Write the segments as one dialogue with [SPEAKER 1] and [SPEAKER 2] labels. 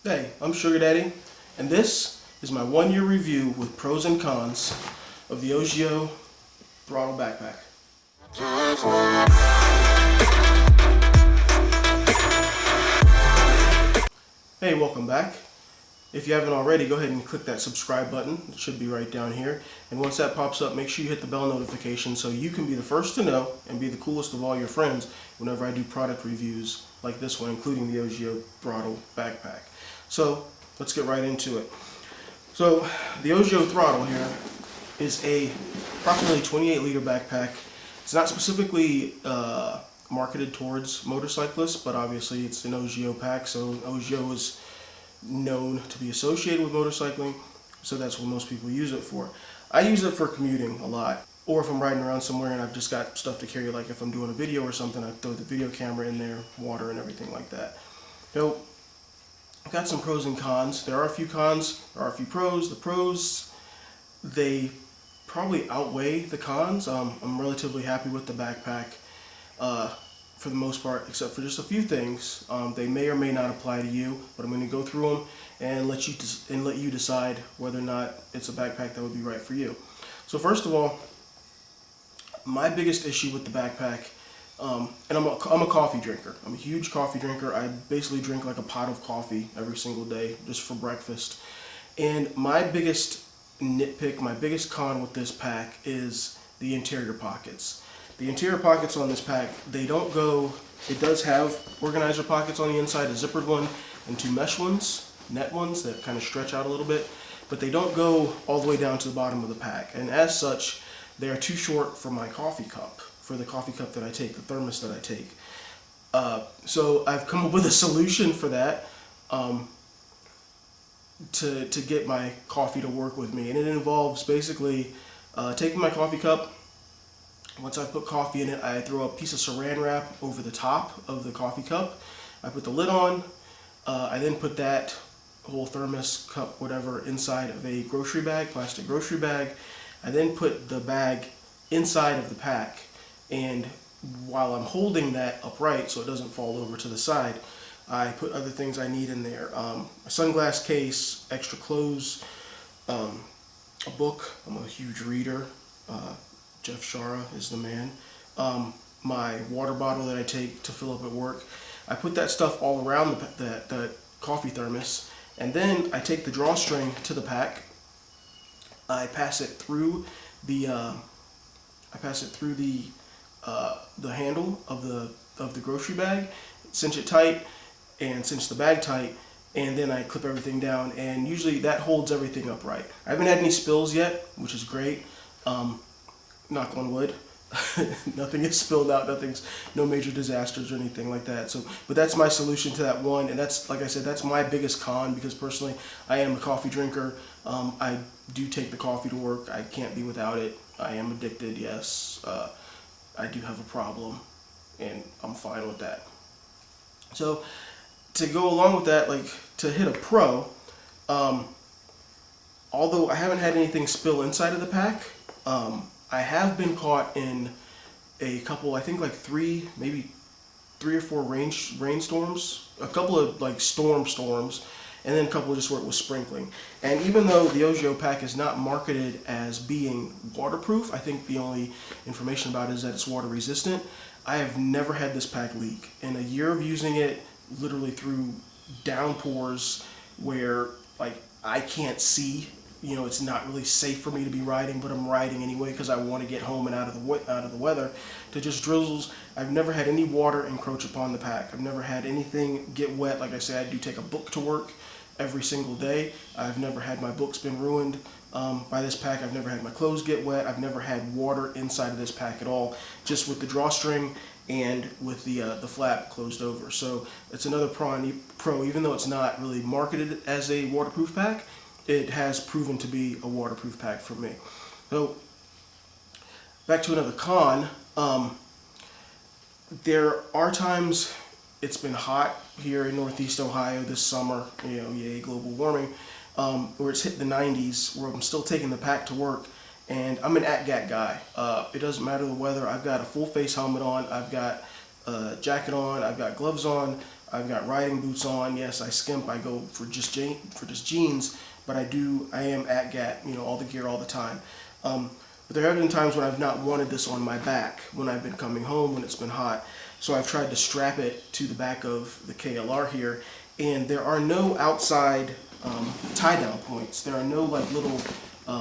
[SPEAKER 1] Hey, I'm Shuga Daddy, and this is my 1-year review with pros and cons of the Ogio Throttle backpack. Hey, welcome back. If you haven't already, go ahead and click that subscribe button. It should be right down here. And once that pops up, make sure you hit the bell notification so you can be the first to know and be the coolest of all your friends whenever I do product reviews like this one, including the Ogio Throttle backpack. So let's get right into it. So the Ogio Throttle here is a approximately 28-liter backpack. It's not specifically marketed towards motorcyclists, but obviously it's an Ogio pack, so Ogio is known to be associated with motorcycling, so that's what most people use it for. I use it for commuting a lot, or if I'm riding around somewhere and I've just got stuff to carry, like if I'm doing a video or something, I throw the video camera in there, water and everything like that. So I've got some pros and cons. There are a few cons, there are a few pros. The pros, they probably outweigh the cons. I'm relatively happy with the backpack for the most part, except for just a few things. They may or may not apply to you, but I'm going to go through them and let you decide whether or not it's a backpack that would be right for you. So first of all, my biggest issue with the backpack, and I'm a coffee drinker. I'm a huge coffee drinker. I basically drink like a pot of coffee every single day just for breakfast. And my biggest nitpick, my biggest con with this pack is the interior pockets. The interior pockets on this pack, they don't go, it does have organizer pockets on the inside, a zippered one and two mesh ones, net ones that kind of stretch out a little bit, but they don't go all the way down to the bottom of the pack. And as such, they are too short for my coffee cup, for the coffee cup that I take, the thermos that I take. So I've come up with a solution for that to get my coffee to work with me. And it involves basically taking my coffee cup. Once I put coffee in it, I throw a piece of saran wrap over the top of the coffee cup. I put the lid on. I then put that whole thermos, cup, whatever, inside of a grocery bag, plastic grocery bag. I then put the bag inside of the pack, and while I'm holding that upright so it doesn't fall over to the side, I put other things I need in there. A sunglass case, extra clothes, a book. I'm a huge reader. Jeff Shara is the man. My water bottle that I take to fill up at work. I put that stuff all around the coffee thermos, and then I take the drawstring to the pack. I pass it through the handle of the grocery bag, cinch it tight, and cinch the bag tight, and then I clip everything down. And usually that holds everything upright. I haven't had any spills yet, which is great. Knock on wood. Nothing is spilled out. No major disasters or anything like that. So, but that's my solution to that one, and that's, like I said, that's my biggest con, because personally, I am a coffee drinker. I do take the coffee to work. I can't be without it. I am addicted. Yes, I do have a problem, and I'm fine with that. So, to go along with that, like to hit a pro, although I haven't had anything spill inside of the pack. I have been caught in a couple, I think like maybe three or four rainstorms, a couple of like storms, and then a couple just where it was sprinkling. And even though the Ogio pack is not marketed as being waterproof, I think the only information about it is that it's water resistant. I have never had this pack leak. In a year of using it, literally through downpours where like I can't see, you know, it's not really safe for me to be riding, but I'm riding anyway because I want to get home and out of the weather, to just drizzles. I've never had any water encroach upon the pack. I've never had anything get wet. Like I say, I do take a book to work every single day. I've never had my books been ruined by this pack. I've never had my clothes get wet. I've never had water inside of this pack at all, just with the drawstring and with the flap closed over. So it's another pro, even though it's not really marketed as a waterproof pack, it has proven to be a waterproof pack for me. So, back to another con. There are times it's been hot here in Northeast Ohio this summer, you know, yay, global warming, where it's hit the 90s, where I'm still taking the pack to work, and I'm an ATGAT guy. It doesn't matter the weather. I've got a full face helmet on, I've got a jacket on, I've got gloves on, I've got riding boots on. Yes, I skimp. I go for just jeans, but I am at Gap, you know, all the gear all the time. But there have been times when I've not wanted this on my back when I've been coming home when it's been hot. So I've tried to strap it to the back of the KLR here, and there are no outside tie-down points. There are no like little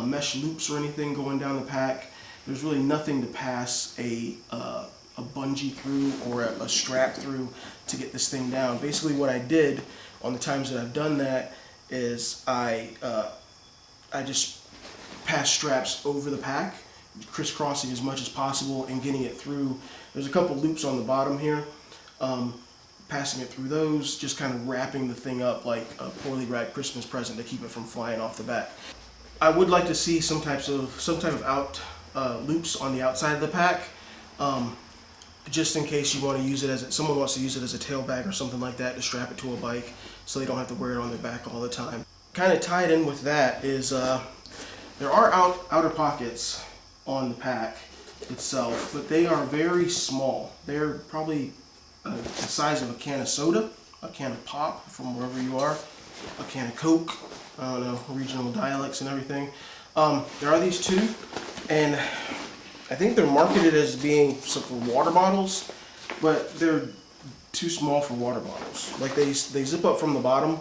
[SPEAKER 1] mesh loops or anything going down the pack. There's really nothing to pass a bungee through or a strap through to get this thing down. Basically what I did on the times that I've done that is I just pass straps over the pack, crisscrossing as much as possible and getting it through. There's a couple loops on the bottom here, passing it through those, just kind of wrapping the thing up like a poorly wrapped Christmas present to keep it from flying off the back. I would like to see some type of out loops on the outside of the pack, just in case you want to use it as someone wants to use it as a tail bag or something like that to strap it to a bike, so they don't have to wear it on their back all the time. Kind of tied in with that is there are outer pockets on the pack itself, but they are very small. They're probably the size of a can of soda, a can of pop from wherever you are, a can of Coke. I don't know, regional dialects and everything. There are these two, and I think they're marketed as being for water bottles, but they're too small for water bottles. Like they zip up from the bottom,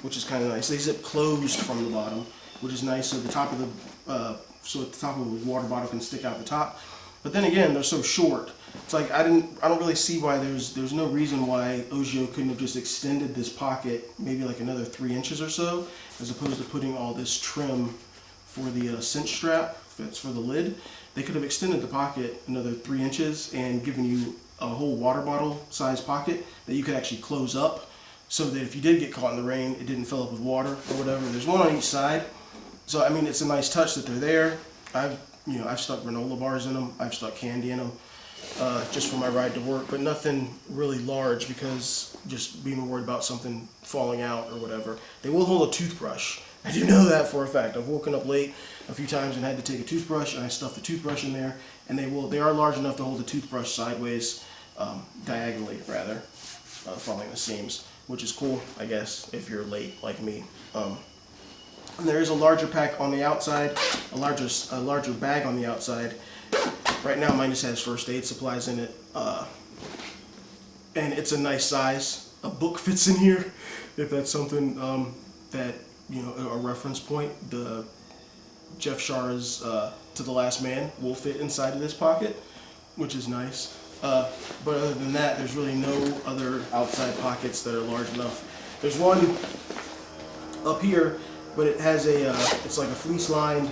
[SPEAKER 1] which is kind of nice. They zip closed from the bottom, which is nice. So the top of the water bottle can stick out the top. But then again, they're so short. It's like I don't really see why there's no reason why Ogio couldn't have just extended this pocket maybe like another 3 inches or so, as opposed to putting all this trim for the cinch strap that's for the lid. They could have extended the pocket another 3 inches and given you a whole water bottle size pocket that you could actually close up, so that if you did get caught in the rain, it didn't fill up with water or whatever. There's one on each side, so I mean it's a nice touch that they're there. I've stuck granola bars in them. I've stuck candy in them. Just for my ride to work, but nothing really large, because just being worried about something falling out or whatever. They will hold a toothbrush. I do know that for a fact. I've woken up late a few times and had to take a toothbrush, and I stuffed the toothbrush in there, and they are large enough to hold the toothbrush sideways, diagonally rather, following the seams, which is cool, I guess, if you're late like me. And there is a larger pack on the outside, a larger bag on the outside. Right now mine just has first aid supplies in it, and it's a nice size. A book fits in here, if that's something that, you know, a reference point. The Jeff Shara's To the Last Man will fit inside of this pocket, which is nice. But other than that, there's really no other outside pockets that are large enough. There's one up here, but it has it's like a fleece lined,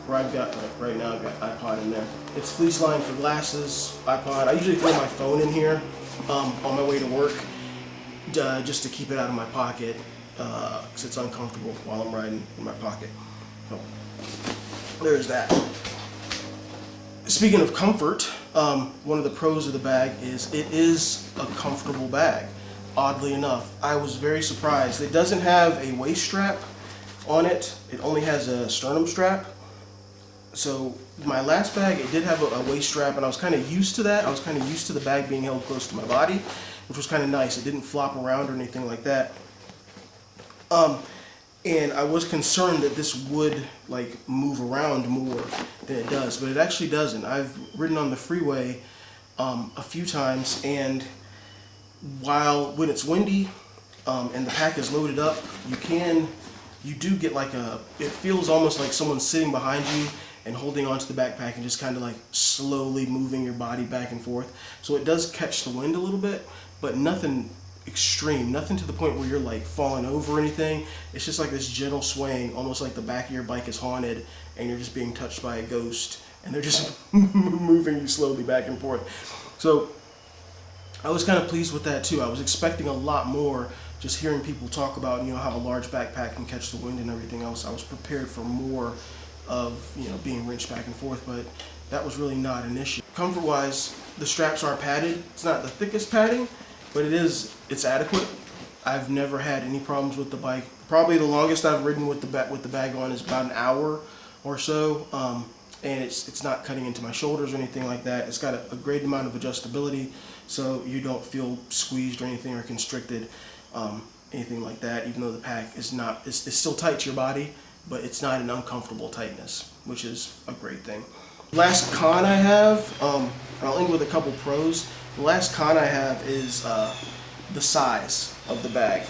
[SPEAKER 1] where I've got, like right now I've got iPod in there. It's fleece lined for glasses, iPod. I usually throw my phone in here on my way to work, just to keep it out of my pocket, because it's uncomfortable while I'm riding in my pocket. So there's that. Speaking of comfort, one of the pros of the bag is it is a comfortable bag. Oddly enough, I was very surprised. It doesn't have a waist strap on it. It only has a sternum strap. So my last bag, it did have a waist strap, and I was kind of used to that. I was kind of used to the bag being held close to my body, which was kind of nice. It didn't flop around or anything like that. And I was concerned that this would like move around more than it does, but it actually doesn't. I've ridden on the freeway a few times, and when it's windy and the pack is loaded up, you do get like it feels almost like someone's sitting behind you and holding onto the backpack and just kind of like slowly moving your body back and forth. So it does catch the wind a little bit, but nothing extreme, nothing to the point where you're like falling over or anything. It's just like this gentle swaying, almost like the back of your bike is haunted and you're just being touched by a ghost, and they're just moving you slowly back and forth. So I was kind of pleased with that too. I was expecting a lot more, just hearing people talk about, you know, how a large backpack can catch the wind and everything else. I was prepared for more of, you know, being wrenched back and forth, but that was really not an issue. Comfort wise, the straps are padded. It's not the thickest padding, but it's adequate. I've never had any problems with the bike. Probably the longest I've ridden with the bag on is about an hour or so. and it's not cutting into my shoulders or anything like that. It's got a great amount of adjustability, so you don't feel squeezed or anything or constricted, anything like that. Even though the pack is not, it's still tight to your body, but it's not an uncomfortable tightness, which is a great thing. Last con I have, and I'll end with a couple pros. The last con I have is the size of the bag.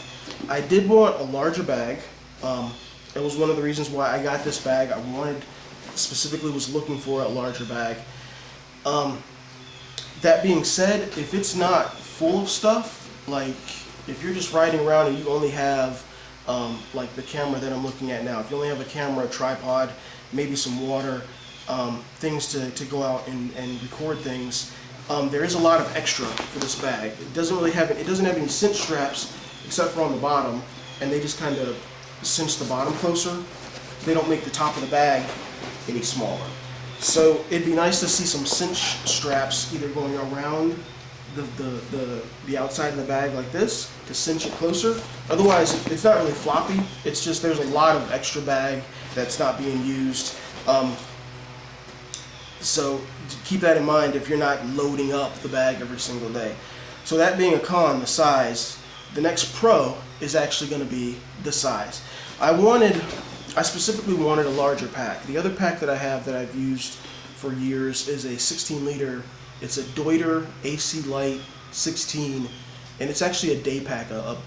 [SPEAKER 1] I did want a larger bag. It was one of the reasons why I got this bag. I specifically was looking for a larger bag. That being said, if it's not full of stuff, like if you're just riding around and you only have like the camera that I'm looking at now, if you only have a camera, a tripod, maybe some water, things to go out and record things, there is a lot of extra for this bag. It doesn't have any cinch straps except for on the bottom, and they just kind of cinch the bottom closer. They don't make the top of the bag any smaller. So it'd be nice to see some cinch straps either going around the outside of the bag like this to cinch it closer. Otherwise, it's not really floppy. It's just there's a lot of extra bag that's not being used. So keep that in mind if you're not loading up the bag every single day. So that being a con, the size, the next pro is actually going to be the size. I specifically wanted a larger pack. The other pack that I have that I've used for years is a 16 liter. It's a Deuter AC Light 16, and it's actually a day pack, a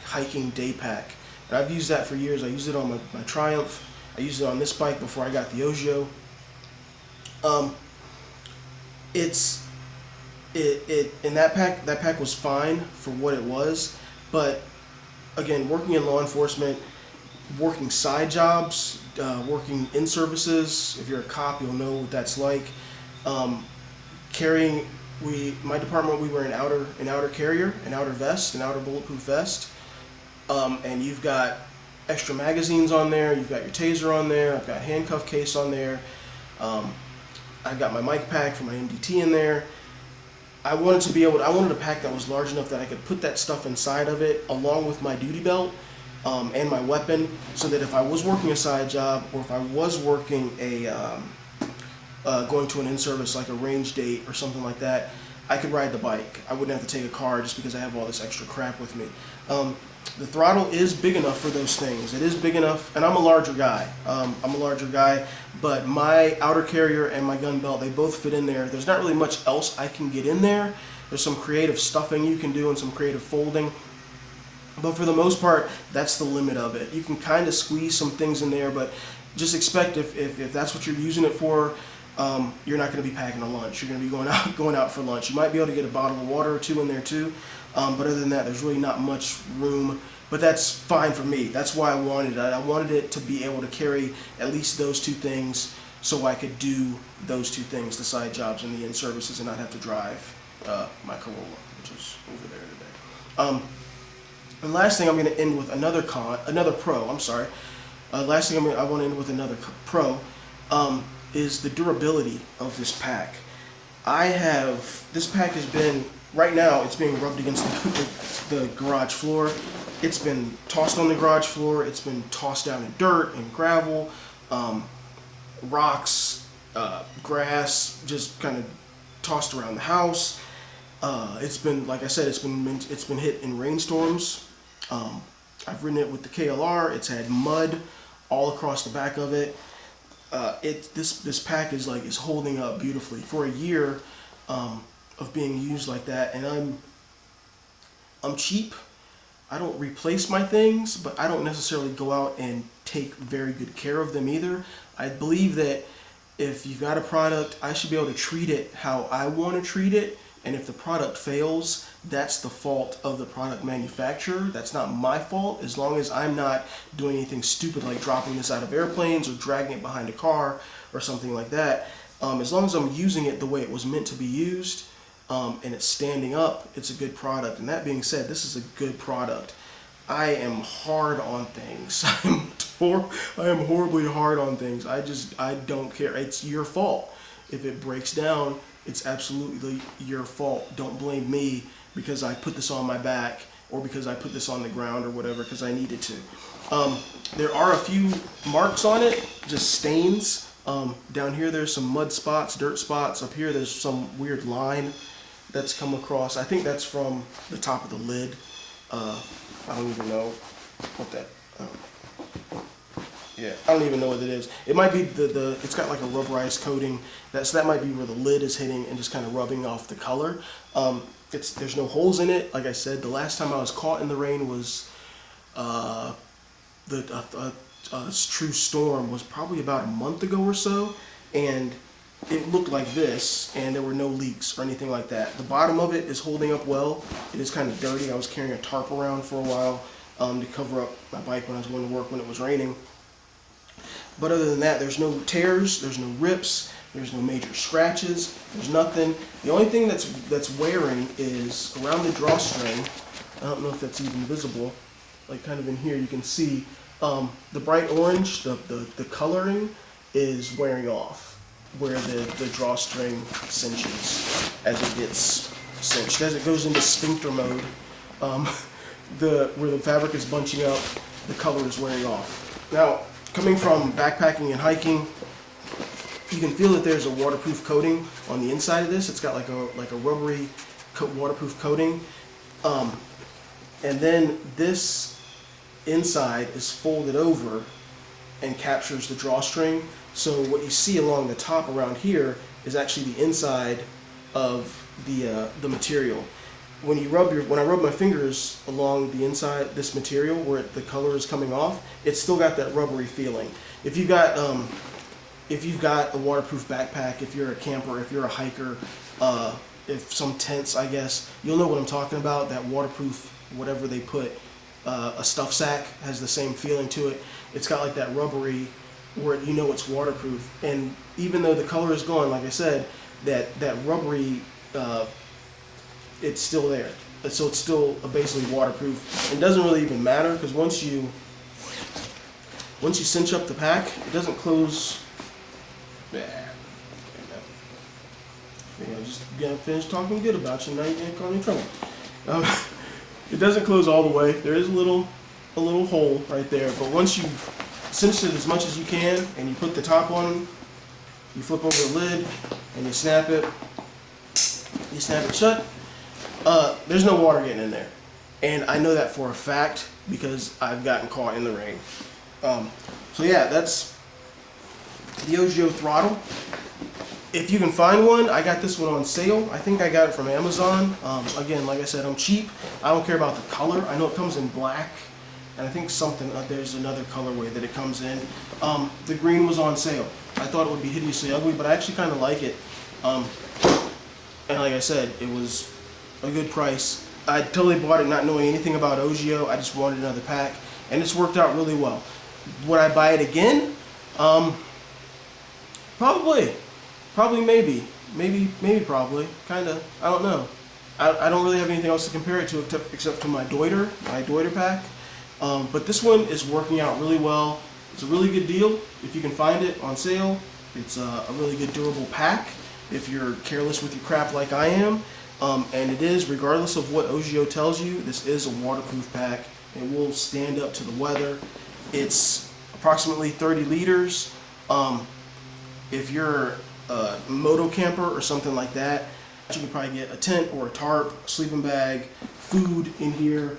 [SPEAKER 1] hiking day pack. And I've used that for years. I used it on my Triumph. I used it on this bike before I got the Ogio. And that pack was fine for what it was, but again, working in law enforcement, working side jobs, working in services, if you're a cop, you'll know what that's like. Carrying, my department, we were an outer carrier, an outer vest, an outer bulletproof vest, and you've got extra magazines on there, you've got your taser on there, I've got handcuff case on there, I've got my mic pack for my MDT in there. I wanted a pack that was large enough that I could put that stuff inside of it along with my duty belt and my weapon, so that if I was working a side job or if I was working going to an in-service like a range date or something like that, I could ride the bike. I wouldn't have to take a car just because I have all this extra crap with me. The throttle is big enough for those things. It is big enough, and I'm a larger guy. But my outer carrier and my gun belt, they both fit in there. There's not really much else I can get in there. There's some creative stuffing you can do and some creative folding. But for the most part, that's the limit of it. You can kind of squeeze some things in there, but just expect if that's what you're using it for, you're not going to be packing a lunch. You're going to be going out for lunch. You might be able to get a bottle of water or two in there too, but other than that, there's really not much room. But that's fine for me. That's why I wanted it. I wanted it to be able to carry at least those two things, so I could do those two things, the side jobs and the in-services, and not have to drive my Corolla, which is over there today. And last thing I'm going to end with another pro. I'm sorry. Last thing I want to end with another pro is the durability of this pack. This pack has been, right now, it's being rubbed against the garage floor. It's been tossed on the garage floor. It's been tossed down in dirt and gravel, rocks, grass, just kind of tossed around the house. It's been, like I said, it's been hit in rainstorms. I've ridden it with the KLR. It's had mud all across the back of it. This pack is holding up beautifully for a year of being used like that. And I'm cheap. I don't replace my things, but I don't necessarily go out and take very good care of them either. I believe that if you've got a product, I should be able to treat it how I want to treat it. And if the product fails, that's the fault of the product manufacturer. That's not my fault, as long as I'm not doing anything stupid like dropping this out of airplanes or dragging it behind a car or something like that. As long as I'm using it the way it was meant to be used, and it's standing up, it's a good product. And that being said, this is a good product. I am hard on things. I am horribly hard on things. I don't care. It's your fault. If it breaks down, it's absolutely your fault. Don't blame me because I put this on my back or because I put this on the ground or whatever because I needed to. There are a few marks on it, just stains Down here there's some mud spots, dirt spots. Up here there's some weird line that's come across. I think that's from the top of the lid. I don't even know what that, yeah, I don't even know what it is. It might be it's got like a rubberized coating. That might be where the lid is hitting and just kind of rubbing off the color. There's no holes in it. Like I said, the last time I was caught in the rain was, true storm was probably about a month ago or so, and it looked like this, and there were no leaks or anything like that. The bottom of it is holding up well. It is kind of dirty. I was carrying a tarp around for a while to cover up my bike when I was going to work when it was raining. But other than that, there's no tears, there's no rips, there's no major scratches, there's nothing. The only thing that's wearing is around the drawstring. I don't know if that's even visible. Like kind of in here, you can see the bright orange, the coloring is wearing off where the drawstring cinches as it gets cinched. As it goes into sphincter mode, where the fabric is bunching up, the color is wearing off. Now, coming from backpacking and hiking, you can feel that there's a waterproof coating on the inside of this. It's got like a rubbery waterproof coating, and then this inside is folded over and captures the drawstring. So what you see along the top around here is actually the inside of the material. When I rub my fingers along the inside this material where the color is coming off, it's still got that rubbery feeling. If you've got a waterproof backpack, if you're a camper, if you're a hiker, if some tents, I guess, you'll know what I'm talking about. That waterproof, whatever they put, a stuff sack has the same feeling to it. It's got like that rubbery, where you know it's waterproof. And even though the color is gone, like I said, that rubbery, it's still there. So it's still basically waterproof. It doesn't really even matter, because once you cinch up the pack, it doesn't close. Just got finished talking good about you. Now you can't call me in trouble. It doesn't close all the way. There is a little hole right there. But once you've cinched it as much as you can, and you put the top on, you flip over the lid, and you snap it. You snap it shut. There's no water getting in there, and I know that for a fact because I've gotten caught in the rain. So yeah, that's the Ogio Throttle. If you can find one, I got this one on sale. I think I got it from Amazon. Again, like I said, I'm cheap. I don't care about the color. I know it comes in black, and I think there's another colorway that it comes in. The green was on sale. I thought it would be hideously ugly, but I actually kind of like it. And like I said, it was a good price. I totally bought it not knowing anything about Ogio. I just wanted another pack, and it's worked out really well. Would I buy it again? Probably, maybe, probably, kinda. I don't know. I don't really have anything else to compare it to except to my Deuter pack. But this one is working out really well. It's a really good deal if you can find it on sale. It's a really good durable pack if you're careless with your crap like I am. And it is, regardless of what Ogio tells you, this is a waterproof pack. It will stand up to the weather. It's approximately 30 liters. If you're a moto camper or something like that, you can probably get a tent or a tarp, a sleeping bag, food in here.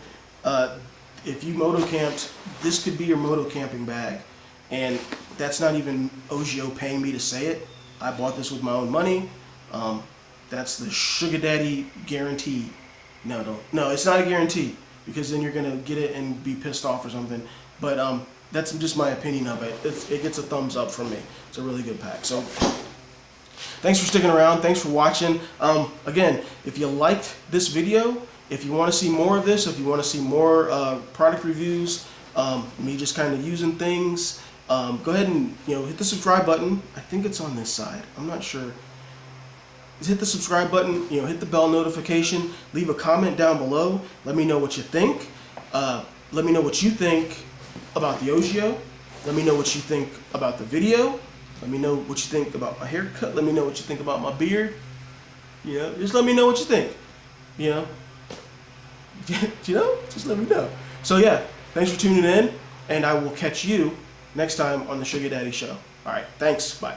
[SPEAKER 1] If you moto camped, this could be your moto camping bag. And that's not even Ogio paying me to say it. I bought this with my own money. That's the Shuga Daddy guarantee. No, it's not a guarantee, because then you're gonna get it and be pissed off or something. But that's just my opinion of it. It gets a thumbs up from me. It's a really good pack. So thanks for sticking around. Thanks for watching. Again, if you liked this video, if you want to see more of this, if you want to see more product reviews, me just kind of using things, go ahead and hit the subscribe button. I think it's on this side. I'm not sure. Just hit the subscribe button. Hit the bell notification. Leave a comment down below. Let me know what you think. Let me know what you think about the Ogio. Let me know what you think about the video. Let me know what you think about my haircut. Let me know what you think about my beard. Just let me know what you think. Just let me know. So yeah, thanks for tuning in, and I will catch you next time on the Shuga Daddy Show. All right, thanks. Bye.